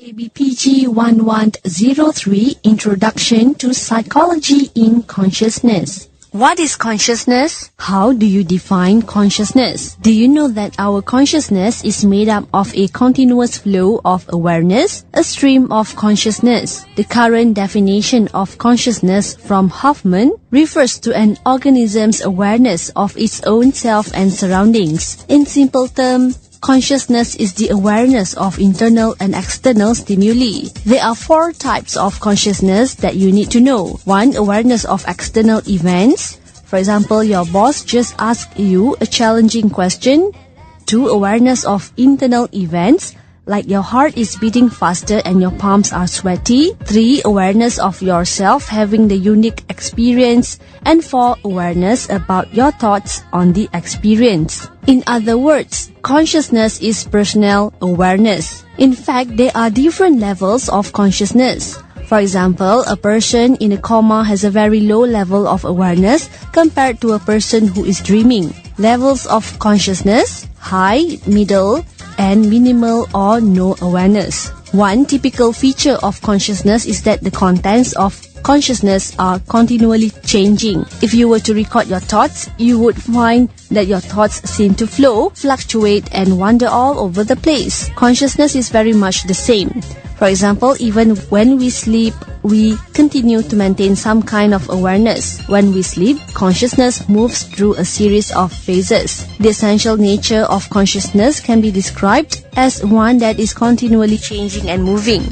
ABPG 1103 Introduction to Psychology in Consciousness. What is consciousness? How do you define consciousness? Do you know that our consciousness is made up of a continuous flow of awareness, a stream of consciousness? The current definition of consciousness from Hoffman refers to an organism's awareness of its own self and surroundings. In simple terms, consciousness is the awareness of internal and external stimuli. There are 4 types of consciousness that you need to know. 1. Awareness of external events. For example, your boss just asked you a challenging question. 2. Awareness of internal events, like your heart is beating faster and your palms are sweaty. 3. Awareness of yourself having the unique experience. And 4. Awareness about your thoughts on the experience. In other words, consciousness is personal awareness. In fact, there are different levels of consciousness. For example, a person in a coma has a very low level of awareness compared to a person who is dreaming. Levels of consciousness: high, middle, and minimal or no awareness. One typical feature of consciousness is that the contents of consciousness are continually changing. If you were to record your thoughts, you would find that your thoughts seem to flow, fluctuate, and wander all over the place. Consciousness is very much the same. For example, even when we sleep, we continue to maintain some kind of awareness. When we sleep, consciousness moves through a series of phases. The essential nature of consciousness can be described as one that is continually changing and moving.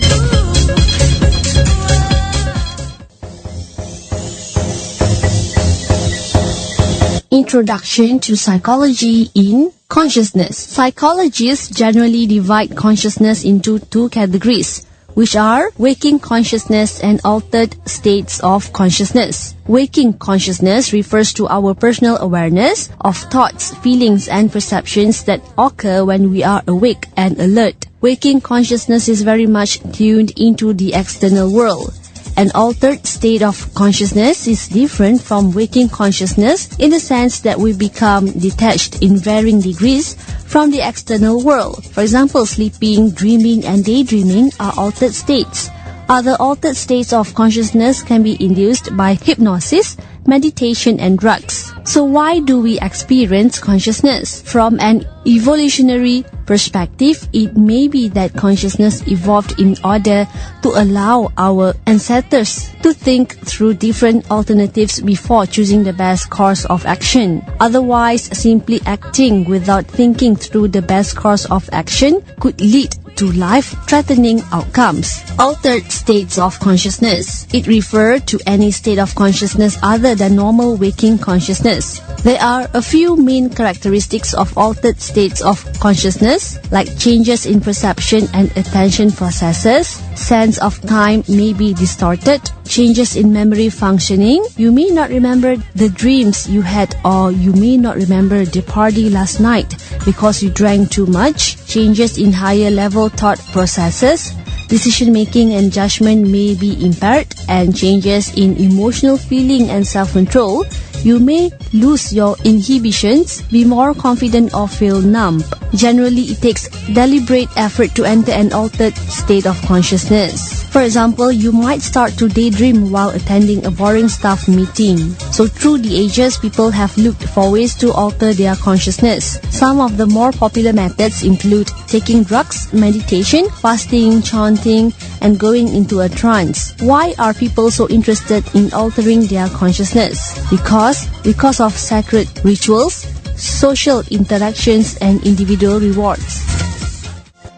Introduction to Psychology in Consciousness. Psychologists generally divide consciousness into 2 categories, which are waking consciousness and altered states of consciousness. Waking consciousness refers to our personal awareness of thoughts, feelings, and perceptions that occur when we are awake and alert. Waking consciousness is very much tuned into the external world. An altered state of consciousness is different from waking consciousness in the sense that we become detached in varying degrees from the external world. For example, sleeping, dreaming, and daydreaming are altered states. Other altered states of consciousness can be induced by hypnosis, meditation, and drugs. So why do we experience consciousness? From an evolutionary perspective, it may be that consciousness evolved in order to allow our ancestors to think through different alternatives before choosing the best course of action. Otherwise, simply acting without thinking through the best course of action could lead to life-threatening outcomes. Altered states of consciousness. It refers to any state of consciousness other than normal waking consciousness. There are a few main characteristics of altered states of consciousness, like changes in perception and attention processes. Sense of time may be distorted. Changes in memory functioning. You may not remember the dreams you had, or you may not remember the party last night because you drank too much. Changes in higher level thought processes. Decision-making and judgment may be impaired, and changes in emotional feeling and self-control. You may lose your inhibitions, be more confident, or feel numb. Generally, it takes deliberate effort to enter an altered state of consciousness. For example, you might start to daydream while attending a boring staff meeting. So through the ages, people have looked for ways to alter their consciousness. Some of the more popular methods include taking drugs, meditation, fasting, chanting, and going into a trance. Why are people so interested in altering their consciousness? Because of sacred rituals, social interactions, and individual rewards.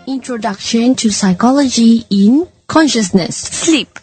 Introduction to Psychology in Consciousness. Sleep.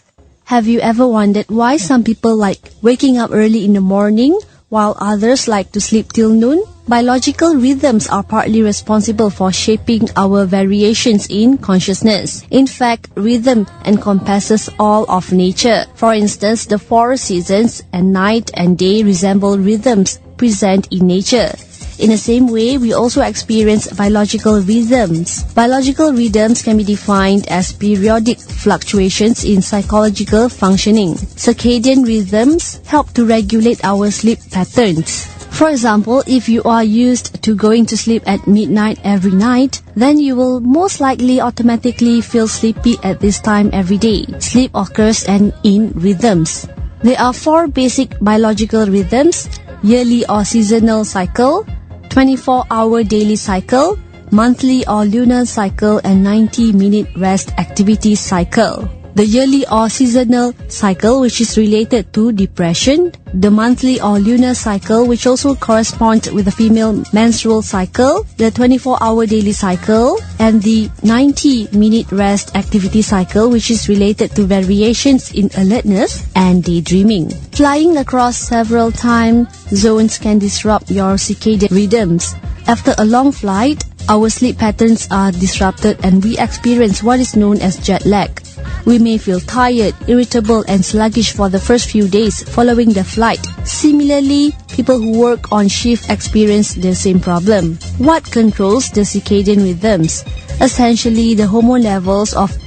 Have you ever wondered why some people like waking up early in the morning while others like to sleep till noon? Biological rhythms are partly responsible for shaping our variations in consciousness. In fact, rhythm encompasses all of nature. For instance, the 4 seasons and night and day resemble rhythms present in nature. In the same way, we also experience biological rhythms. Biological rhythms can be defined as periodic fluctuations in psychological functioning. Circadian rhythms help to regulate our sleep patterns. For example, if you are used to going to sleep at midnight every night, then you will most likely automatically feel sleepy at this time every day. Sleep occurs in rhythms. There are 4 basic biological rhythms: yearly or seasonal cycle, 24-hour daily cycle, monthly or lunar cycle, and 90-minute rest activity cycle. The yearly or seasonal cycle, which is related to depression, the monthly or lunar cycle, which also corresponds with the female menstrual cycle, the 24-hour daily cycle, and the 90-minute rest activity cycle, which is related to variations in alertness and daydreaming. Flying across several time zones can disrupt your circadian rhythms. After a long flight, our sleep patterns are disrupted and we experience what is known as jet lag. We may feel tired, irritable, and sluggish for the first few days following the flight. Similarly, people who work on shift experience the same problem. What controls the circadian rhythms? Essentially, the hormone levels of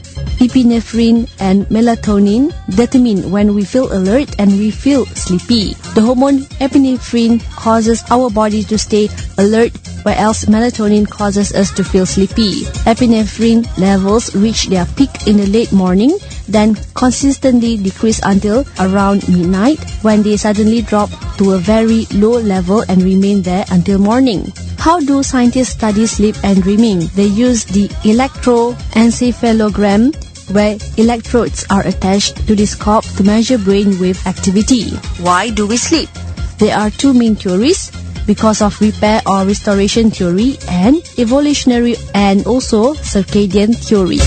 epinephrine and melatonin determine when we feel alert and we feel sleepy. The hormone epinephrine causes our body to stay alert, whereas melatonin causes us to feel sleepy. Epinephrine levels reach their peak in the late morning, then consistently decrease until around midnight, when they suddenly drop to a very low level and remain there until morning. How do scientists study sleep and dreaming? They use the electroencephalogram, where electrodes are attached to the scalp to measure brainwave activity. Why do we sleep? There are 2 main theories: because of repair or restoration theory and evolutionary and also circadian theory.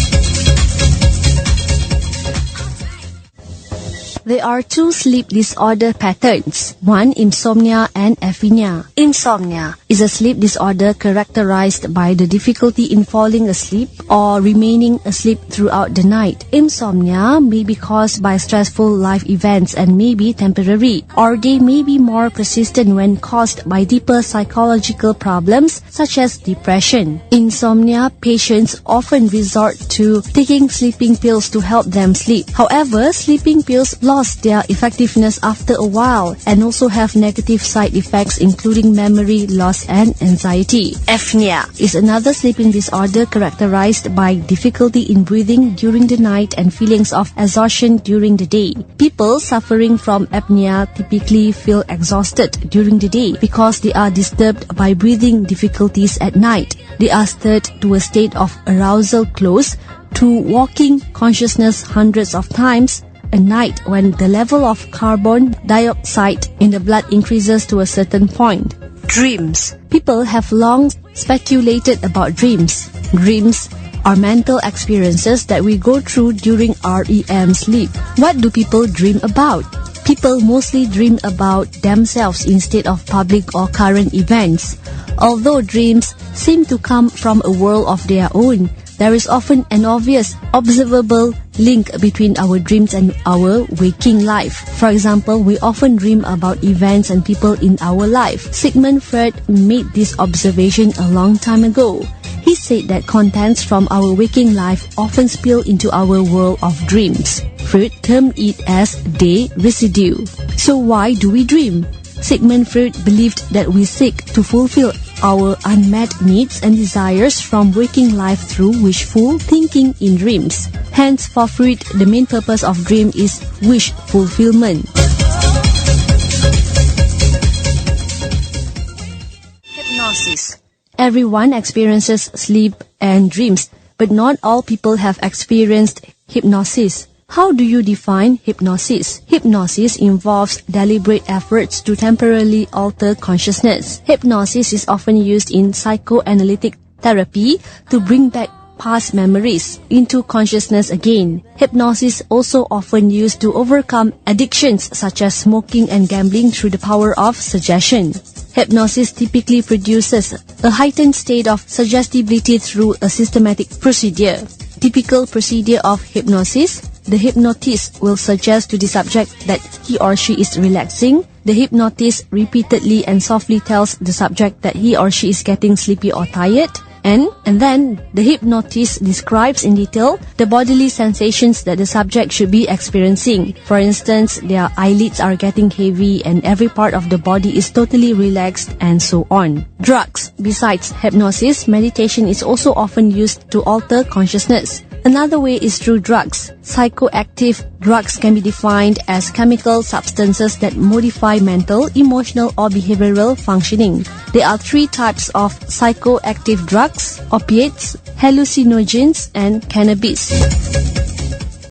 There are 2 sleep disorder patterns. 1, insomnia and apnea. Insomnia is a sleep disorder characterized by the difficulty in falling asleep or remaining asleep throughout the night. Insomnia may be caused by stressful life events and may be temporary, or they may be more persistent when caused by deeper psychological problems such as depression. Insomnia patients often resort to taking sleeping pills to help them sleep. However, sleeping pills lost their effectiveness after a while and also have negative side effects including memory loss and anxiety. Apnea is another sleeping disorder characterized by difficulty in breathing during the night and feelings of exhaustion during the day. People suffering from apnea typically feel exhausted during the day because they are disturbed by breathing difficulties at night. They are stirred to a state of arousal close to waking consciousness hundreds of times a night when the level of carbon dioxide in the blood increases to a certain point. Dreams. People have long speculated about dreams. Dreams are mental experiences that we go through during REM sleep. What do people dream about? People mostly dream about themselves instead of public or current events. Although dreams seem to come from a world of their own, there is often an obvious, observable link between our dreams and our waking life. For example, we often dream about events and people in our life. Sigmund Freud made this observation a long time ago. He said that contents from our waking life often spill into our world of dreams. Freud termed it as day residue. So why do we dream? Sigmund Freud believed that we seek to fulfill our unmet needs and desires from waking life through wishful thinking in dreams. Hence, for Freud, the main purpose of dream is wish fulfillment. Hypnosis. Everyone experiences sleep and dreams, but not all people have experienced hypnosis. How do you define hypnosis? Hypnosis involves deliberate efforts to temporarily alter consciousness. Hypnosis is often used in psychoanalytic therapy to bring back past memories into consciousness again. Hypnosis also often used to overcome addictions such as smoking and gambling through the power of suggestion. Hypnosis typically produces a heightened state of suggestibility through a systematic procedure. Typical procedure of hypnosis: the hypnotist will suggest to the subject that he or she is relaxing. The hypnotist repeatedly and softly tells the subject that he or she is getting sleepy or tired. And then the hypnotist describes in detail the bodily sensations that the subject should be experiencing. For instance, their eyelids are getting heavy and every part of the body is totally relaxed and so on. Drugs. Besides hypnosis, meditation is also often used to alter consciousness. Another way is through drugs. Psychoactive drugs can be defined as chemical substances that modify mental, emotional, or behavioral functioning. There are 3 types of psychoactive drugs: opiates, hallucinogens, and cannabis.